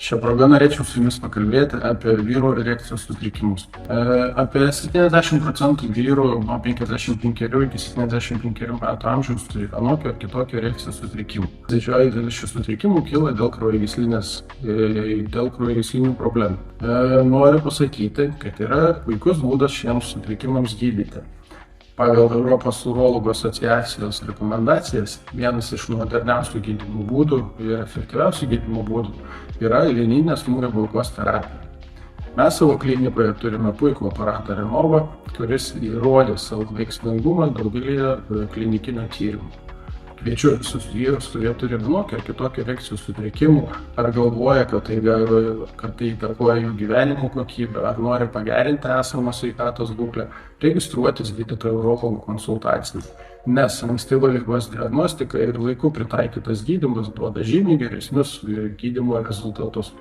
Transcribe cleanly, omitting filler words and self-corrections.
Šią progą norėčiau su jumis pakalbėti apie vyrų erekcijos sutrikimus. Apie 70% vyrų nuo 55 iki 75 metų amžiaus turi vienokio ar kitokio erekcijos sutrikimų. Didžioji dalis šių sutrikimų kyla dėl kraujagyslinių problemų. Noriu pasakyti, kad yra puikus būdas šiems sutrikimams gydyti. Pagal Europos urologų asociacijos rekomendacijas, vienas iš moderniausių gydymo būdų ir efektyviausių gydymo būdų yra lininė smūgio bulkos terapija. Mes savo klinikoje turime puikų aparatą Renova, kuris įrodė savo veiksmingumą daugelį klinikinių tyrimų. Kviečiu visus vyrus, kurie turi vienokį ar kitokį erekcijos sutrikimų, ar galvoja, kad tai įtakoja jų gyvenimo kokybę, ar nori pagerinti esamą sveikatos būklę, registruotis gydytojo urologo konsultacijai. Nes ankstyva ligos diagnostika ir laiku pritaikytas gydymas duoda žymiai geresnius gydymo rezultatus.